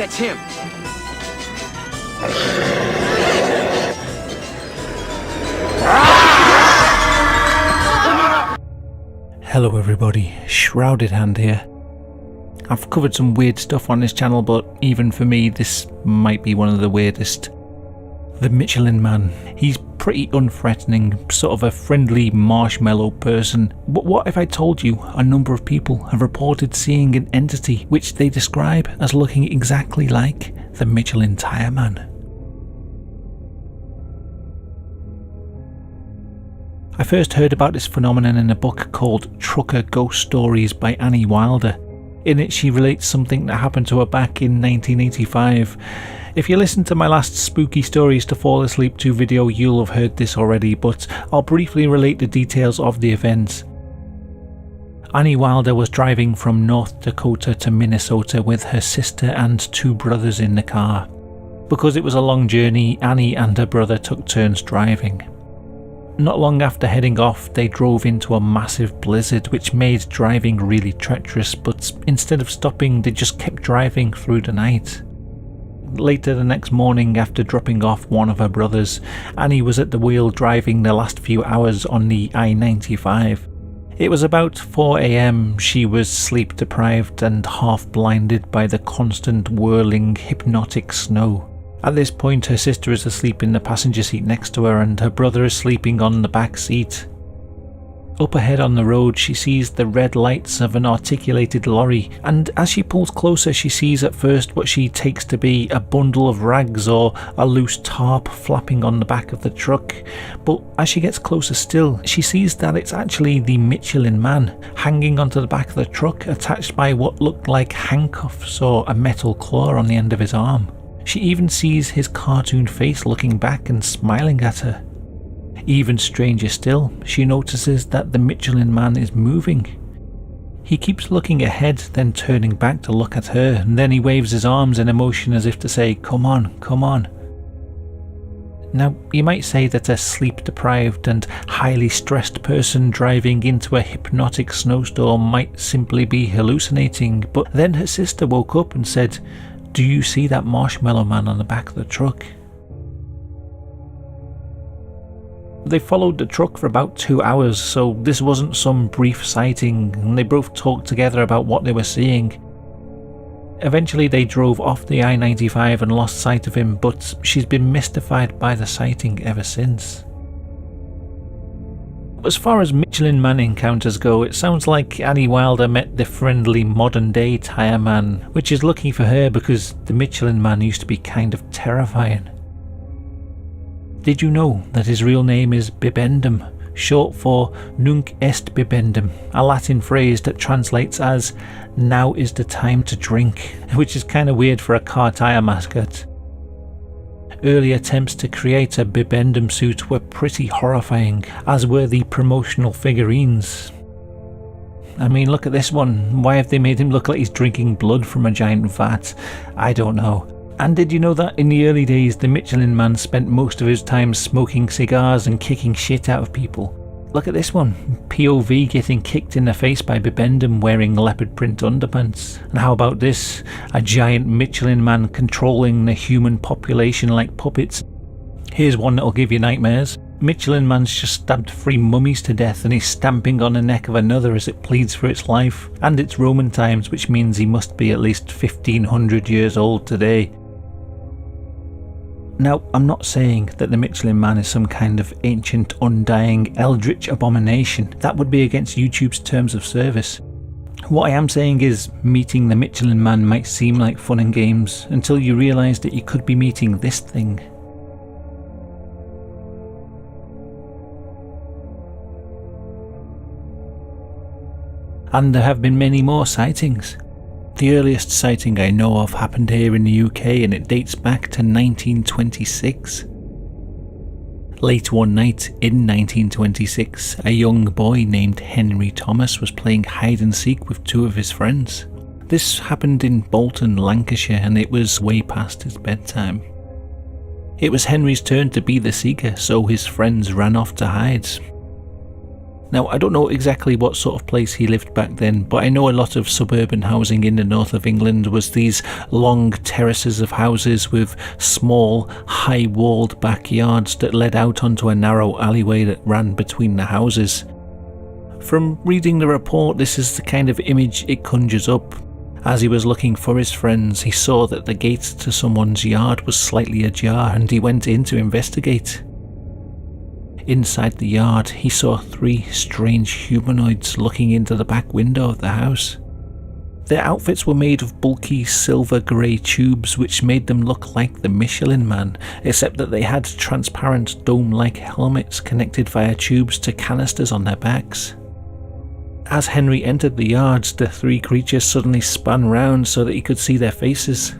That's him. Hello everybody, Shrouded Hand here. I've covered some weird stuff on this channel, but even for me this might be one of the weirdest. The Michelin Man. He's pretty unthreatening, sort of a friendly marshmallow person. But what if I told you a number of people have reported seeing an entity which they describe as looking exactly like the Michelin Tyre Man? I first heard about this phenomenon in a book called Trucker Ghost Stories by Annie Wilder. In it she relates something that happened to her back in 1985. If you listened to my last Spooky Stories to Fall Asleep to video, you'll have heard this already, but I'll briefly relate the details of the event. Annie Wilder was driving from North Dakota to Minnesota with her sister and two brothers in the car. Because it was a long journey, Annie and her brother took turns driving. Not long after heading off, they drove into a massive blizzard which made driving really treacherous, but instead of stopping, they just kept driving through the night. Later the next morning, after dropping off one of her brothers, Annie was at the wheel driving the last few hours on the I-95. It was about 4 AM, she was sleep deprived and half blinded by the constant whirling hypnotic snow. At this point her sister is asleep in the passenger seat next to her and her brother is sleeping on the back seat. Up ahead on the road she sees the red lights of an articulated lorry, and as she pulls closer she sees at first what she takes to be a bundle of rags or a loose tarp flapping on the back of the truck. But as she gets closer still, she sees that it's actually the Michelin Man hanging onto the back of the truck, attached by what looked like handcuffs or a metal claw on the end of his arm. She even sees his cartoon face looking back and smiling at her. Even stranger still, she notices that the Michelin Man is moving. He keeps looking ahead, then turning back to look at her, and then he waves his arms in a motion as if to say, "Come on, come on." Now, you might say that a sleep-deprived and highly stressed person driving into a hypnotic snowstorm might simply be hallucinating, but then her sister woke up and said, "Do you see that marshmallow man on the back of the truck?" They followed the truck for about 2 hours, so this wasn't some brief sighting, and they both talked together about what they were seeing. Eventually they drove off the I-95 and lost sight of him, but she's been mystified by the sighting ever since. As far as Michelin Man encounters go, it sounds like Annie Wilder met the friendly modern day Tyre Man, which is lucky for her because the Michelin Man used to be kind of terrifying. Did you know that his real name is Bibendum, short for Nunc est Bibendum, a Latin phrase that translates as "now is the time to drink," which is kind of weird for a car tyre mascot. Early attempts to create a Bibendum suit were pretty horrifying, as were the promotional figurines. I mean, look at this one. Why have they made him look like he's drinking blood from a giant vat? I don't know. And did you know that in the early days the Michelin Man spent most of his time smoking cigars and kicking shit out of people? Look at this one. POV getting kicked in the face by Bibendum wearing leopard print underpants. And how about this? A giant Michelin Man controlling the human population like puppets. Here's one that'll give you nightmares. Michelin Man's just stabbed 3 mummies to death and he's stamping on the neck of another as it pleads for its life. And it's Roman times, which means he must be at least 1500 years old today. Now, I'm not saying that the Michelin Man is some kind of ancient, undying, eldritch abomination. That would be against YouTube's terms of service. What I am saying is, meeting the Michelin Man might seem like fun and games until you realise that you could be meeting this thing. And there have been many more sightings. The earliest sighting I know of happened here in the UK and it dates back to 1926. Late one night in 1926, a young boy named Henry Thomas was playing hide and seek with 2 of his friends. This happened in Bolton, Lancashire, and it was way past his bedtime. It was Henry's turn to be the seeker, so his friends ran off to hide. Now, I don't know exactly what sort of place he lived back then, but I know a lot of suburban housing in the north of England was these long terraces of houses with small, high-walled backyards that led out onto a narrow alleyway that ran between the houses. From reading the report, this is the kind of image it conjures up. As he was looking for his friends, he saw that the gate to someone's yard was slightly ajar, and he went in to investigate. Inside the yard, he saw 3 strange humanoids looking into the back window of the house. Their outfits were made of bulky silver-grey tubes which made them look like the Michelin Man, except that they had transparent dome-like helmets connected via tubes to canisters on their backs. As Henry entered the yard, the 3 creatures suddenly spun round so that he could see their faces.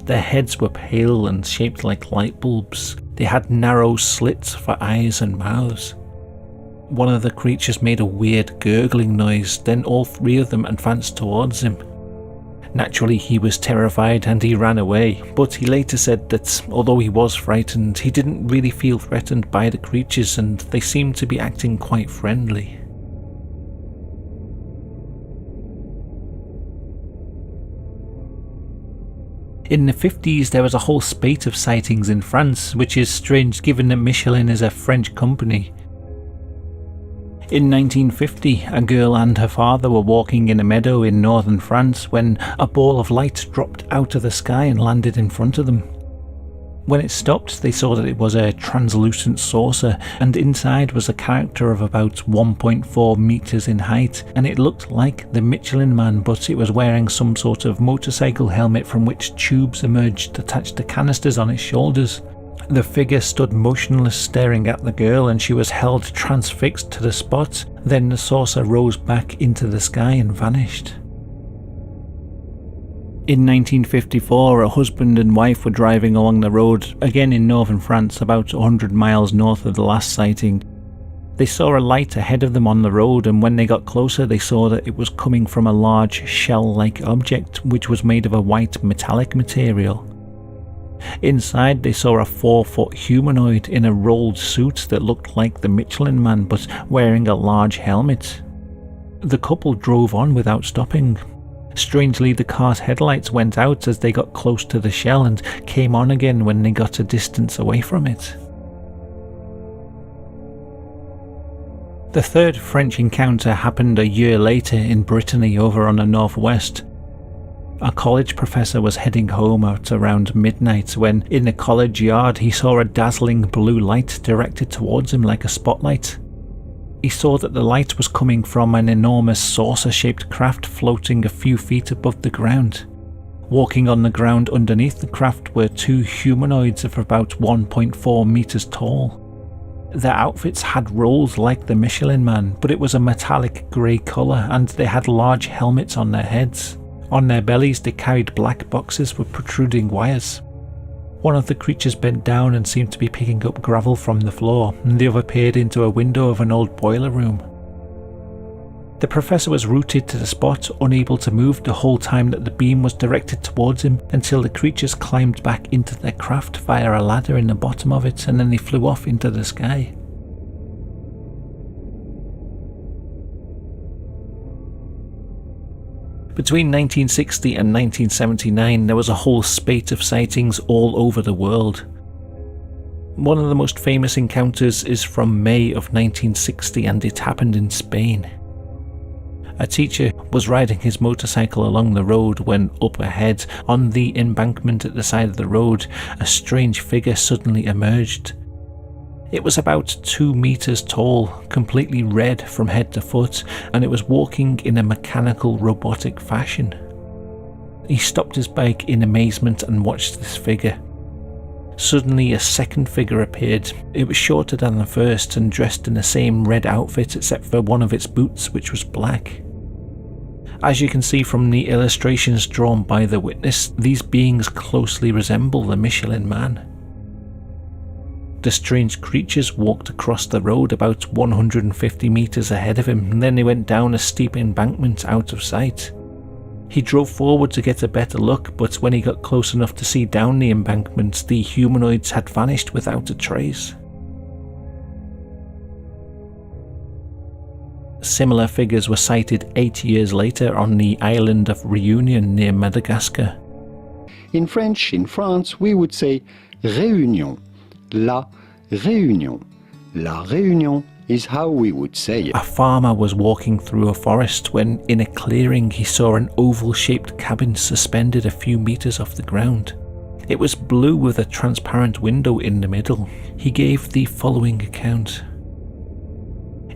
Their heads were pale and shaped like light bulbs. They had narrow slits for eyes and mouths. One of the creatures made a weird gurgling noise, then all 3 of them advanced towards him. Naturally, he was terrified and he ran away, but he later said that although he was frightened, he didn't really feel threatened by the creatures and they seemed to be acting quite friendly. In the 50s, there was a whole spate of sightings in France, which is strange given that Michelin is a French company. In 1950, a girl and her father were walking in a meadow in northern France when a ball of light dropped out of the sky and landed in front of them. When it stopped, they saw that it was a translucent saucer, and inside was a character of about 1.4 meters in height, and it looked like the Michelin Man, but it was wearing some sort of motorcycle helmet from which tubes emerged attached to canisters on its shoulders. The figure stood motionless, staring at the girl, and she was held transfixed to the spot. Then the saucer rose back into the sky and vanished. In 1954, a husband and wife were driving along the road, again in northern France, about 100 miles north of the last sighting. They saw a light ahead of them on the road, and when they got closer they saw that it was coming from a large shell-like object which was made of a white metallic material. Inside they saw a 4-foot humanoid in a rolled suit that looked like the Michelin Man but wearing a large helmet. The couple drove on without stopping. Strangely, the car's headlights went out as they got close to the shell and came on again when they got a distance away from it. The third French encounter happened a year later in Brittany over on the northwest. A college professor was heading home at around midnight when, in the college yard, he saw a dazzling blue light directed towards him like a spotlight. He saw that the light was coming from an enormous saucer-shaped craft floating a few feet above the ground. Walking on the ground underneath the craft were 2 humanoids of about 1.4 meters tall. Their outfits had rolls like the Michelin Man, but it was a metallic grey colour, and they had large helmets on their heads. On their bellies they carried black boxes with protruding wires. One of the creatures bent down and seemed to be picking up gravel from the floor, and the other peered into a window of an old boiler room. The professor was rooted to the spot, unable to move the whole time that the beam was directed towards him, until the creatures climbed back into their craft via a ladder in the bottom of it, and then they flew off into the sky. Between 1960 and 1979, there was a whole spate of sightings all over the world. One of the most famous encounters is from May of 1960, and it happened in Spain. A teacher was riding his motorcycle along the road when up ahead, on the embankment at the side of the road, a strange figure suddenly emerged. It was about 2 meters tall, completely red from head to foot, and it was walking in a mechanical, robotic fashion. He stopped his bike in amazement and watched this figure. Suddenly a second figure appeared. It was shorter than the first and dressed in the same red outfit except for one of its boots, which was black. As you can see from the illustrations drawn by the witness, these beings closely resemble the Michelin Man. The strange creatures walked across the road about 150 meters ahead of him, and then they went down a steep embankment out of sight. He drove forward to get a better look, but when he got close enough to see down the embankment, the humanoids had vanished without a trace. Similar figures were sighted 8 years later on the island of Reunion near Madagascar. In French, in France, we would say Réunion. La Réunion. La Réunion is how we would say it. A farmer was walking through a forest when, in a clearing, he saw an oval-shaped cabin suspended a few meters off the ground. It was blue with a transparent window in the middle. He gave the following account.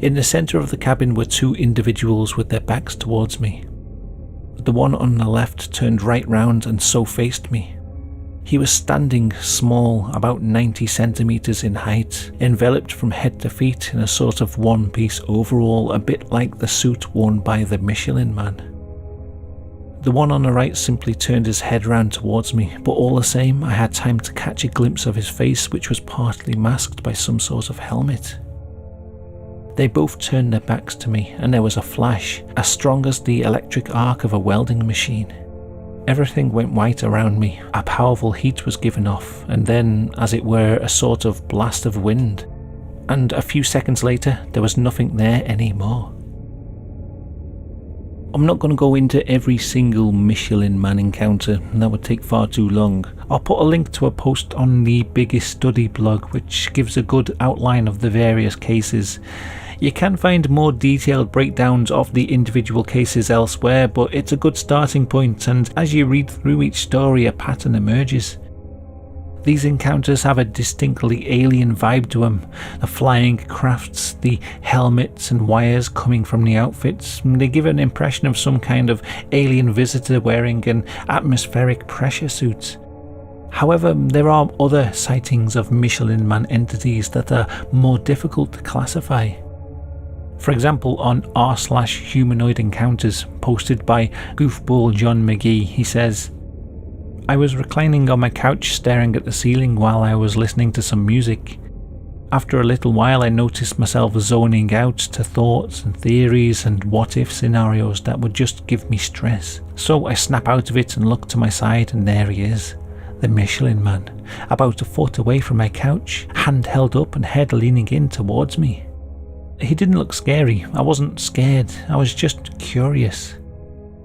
In the center of the cabin were two individuals with their backs towards me. The one on the left turned right round and so faced me. He was standing small, about 90 centimeters in height, enveloped from head to feet in a sort of one-piece overall, a bit like the suit worn by the Michelin Man. The one on the right simply turned his head round towards me, but all the same I had time to catch a glimpse of his face, which was partly masked by some sort of helmet. They both turned their backs to me, and there was a flash, as strong as the electric arc of a welding machine. Everything went white around me, a powerful heat was given off, and then, as it were, a sort of blast of wind. And a few seconds later, there was nothing there anymore. I'm not going to go into every single Michelin Man encounter, that would take far too long. I'll put a link to a post on the Biggest Study blog which gives a good outline of the various cases. You can find more detailed breakdowns of the individual cases elsewhere, but it's a good starting point, and as you read through each story a pattern emerges. These encounters have a distinctly alien vibe to them. The flying crafts, the helmets and wires coming from the outfits, they give an impression of some kind of alien visitor wearing an atmospheric pressure suit. However, there are other sightings of Michelin Man entities that are more difficult to classify. For example, on r/humanoid encounters posted by goofball John McGee, he says, I was reclining on my couch staring at the ceiling while I was listening to some music. After a little while I noticed myself zoning out to thoughts and theories and what-if scenarios that would just give me stress. So I snap out of it and look to my side, and there he is, the Michelin Man, about a foot away from my couch, hand held up and head leaning in towards me. He didn't look scary. I wasn't scared. I was just curious.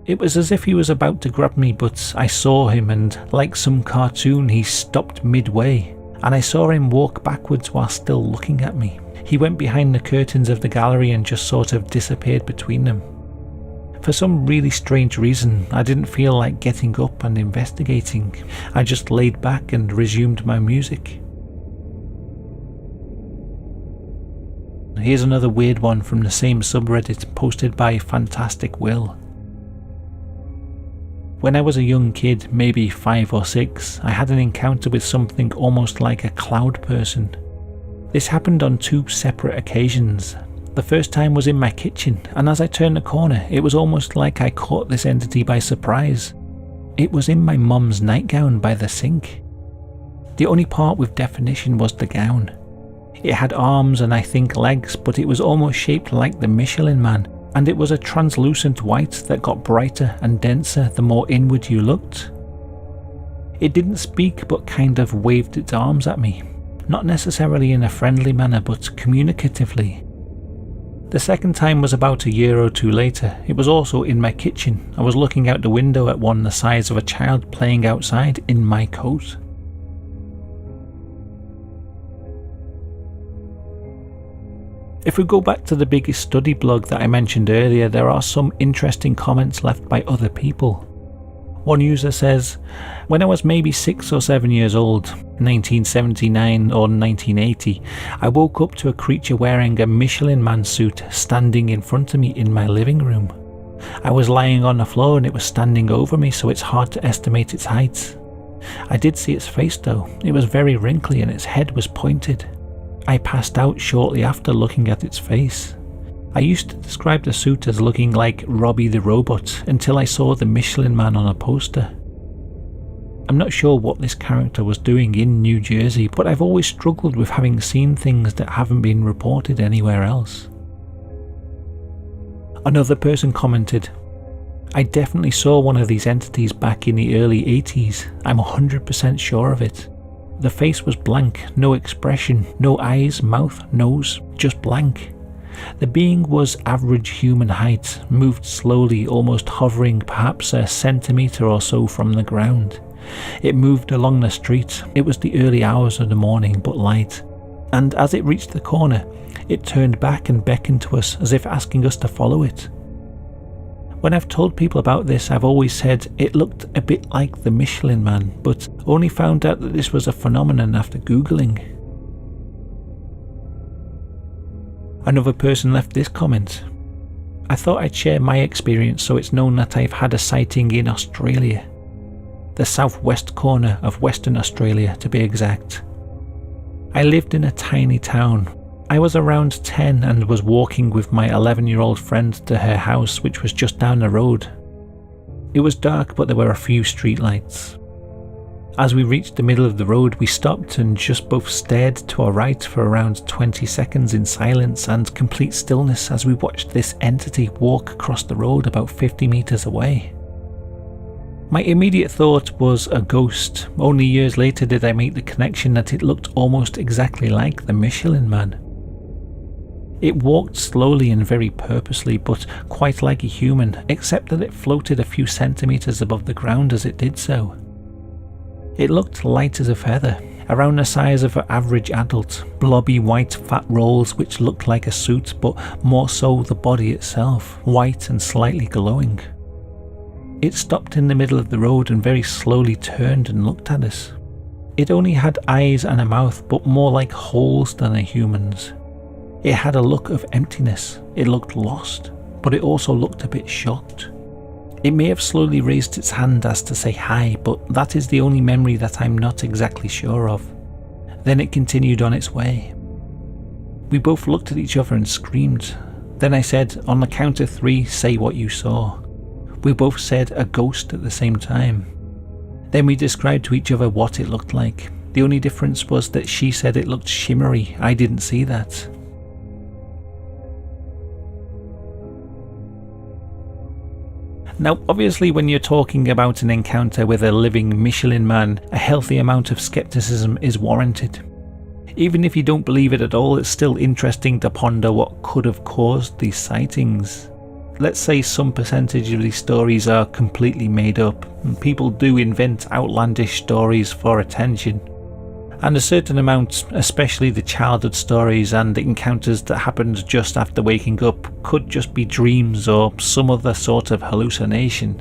It was as if he was about to grab me, but I saw him, and like some cartoon, he stopped midway, and I saw him walk backwards while still looking at me. He went behind the curtains of the gallery and just sort of disappeared between them. For some really strange reason, I didn't feel like getting up and investigating. I just laid back and resumed my music. Here's another weird one from the same subreddit posted by Fantastic Will. When I was a young kid, maybe 5 or 6, I had an encounter with something almost like a cloud person. This happened on 2 separate occasions. The first time was in my kitchen, and as I turned the corner, it was almost like I caught this entity by surprise. It was in my mum's nightgown by the sink. The only part with definition was the gown. It had arms and I think legs, but it was almost shaped like the Michelin Man, and it was a translucent white that got brighter and denser the more inward you looked. It didn't speak but kind of waved its arms at me, not necessarily in a friendly manner but communicatively. The second time was about a year or 2 later. It was also in my kitchen. I was looking out the window at one the size of a child playing outside in my coat. If we go back to the Biggest Study blog that I mentioned earlier, there are some interesting comments left by other people. One user says, when I was maybe 6 or 7 years old, 1979 or 1980, I woke up to a creature wearing a Michelin Man suit standing in front of me in my living room. I was lying on the floor and it was standing over me, so it's hard to estimate its height. I did see its face though. It was very wrinkly and its head was pointed. I passed out shortly after looking at its face. I used to describe the suit as looking like Robbie the Robot until I saw the Michelin Man on a poster. I'm not sure what this character was doing in New Jersey, but I've always struggled with having seen things that haven't been reported anywhere else. Another person commented, I definitely saw one of these entities back in the early 80s. I'm 100% sure of it. The face was blank, no expression, no eyes, mouth, nose, just blank. The being was average human height, moved slowly, almost hovering perhaps a centimetre or so from the ground. It moved along the street. It was the early hours of the morning, but light. And as it reached the corner, it turned back and beckoned to us as if asking us to follow it. When I've told people about this, I've always said it looked a bit like the Michelin Man, but only found out that this was a phenomenon after Googling. Another person left this comment. I thought I'd share my experience so it's known that I've had a sighting in Australia. The southwest corner of Western Australia, to be exact. I lived in a tiny town. I was around 10 and was walking with my 11-year-old friend to her house, which was just down the road. It was dark, but there were a few streetlights. As we reached the middle of the road, we stopped and just both stared to our right for around 20 seconds in silence and complete stillness as we watched this entity walk across the road about 50 meters away. My immediate thought was a ghost. Only years later did I make the connection that it looked almost exactly like the Michelin Man. It walked slowly and very purposely, but quite like a human, except that it floated a few centimeters above the ground as it did so. It looked light as a feather, around the size of an average adult, blobby white fat rolls which looked like a suit, but more so the body itself, white and slightly glowing. It stopped in the middle of the road and very slowly turned and looked at us. It only had eyes and a mouth, but more like holes than a human's. It had a look of emptiness. It looked lost, but it also looked a bit shocked. It may have slowly raised its hand as to say hi, but that is the only memory that I'm not exactly sure of. Then it continued on its way. We both looked at each other and screamed. Then I said, on the count of 3, say what you saw. We both said a ghost at the same time. Then we described to each other what it looked like. The only difference was that she said it looked shimmery. I didn't see that. Now, obviously when you're talking about an encounter with a living Michelin Man, a healthy amount of skepticism is warranted. Even if you don't believe it at all, it's still interesting to ponder what could have caused these sightings. Let's say some percentage of these stories are completely made up, and people do invent outlandish stories for attention. And a certain amount, especially the childhood stories and the encounters that happened just after waking up, could just be dreams or some other sort of hallucination.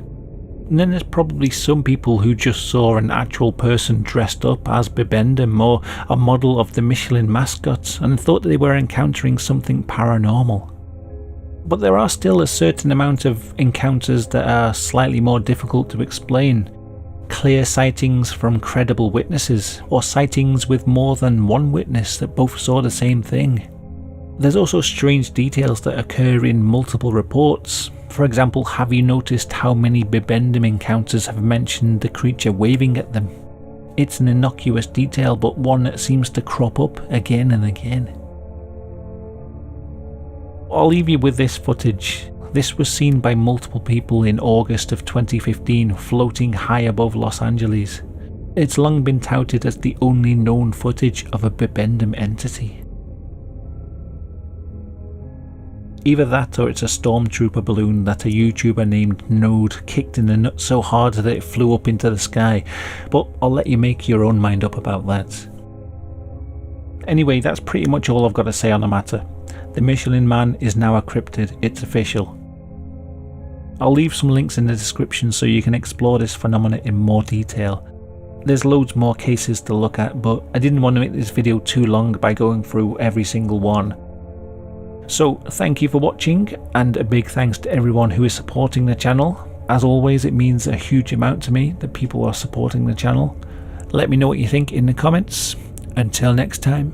And then there's probably some people who just saw an actual person dressed up as Bibendum or a model of the Michelin mascot and thought they were encountering something paranormal. But there are still a certain amount of encounters that are slightly more difficult to explain. Clear sightings from credible witnesses, or sightings with more than one witness that both saw the same thing. There's also strange details that occur in multiple reports. For example, have you noticed how many Bibendum encounters have mentioned the creature waving at them? It's an innocuous detail, but one that seems to crop up again and again. I'll leave you with this footage. This was seen by multiple people in August of 2015, floating high above Los Angeles. It's long been touted as the only known footage of a Bibendum entity. Either that or it's a stormtrooper balloon that a YouTuber named Node kicked in the nuts so hard that it flew up into the sky, but I'll let you make your own mind up about that. Anyway, that's pretty much all I've got to say on the matter. The Michelin Man is now a cryptid, it's official. I'll leave some links in the description so you can explore this phenomena in more detail. There's loads more cases to look at, but I didn't want to make this video too long by going through every single one. So thank you for watching, and a big thanks to everyone who is supporting the channel. As always, it means a huge amount to me that people are supporting the channel. Let me know what you think in the comments. Until next time.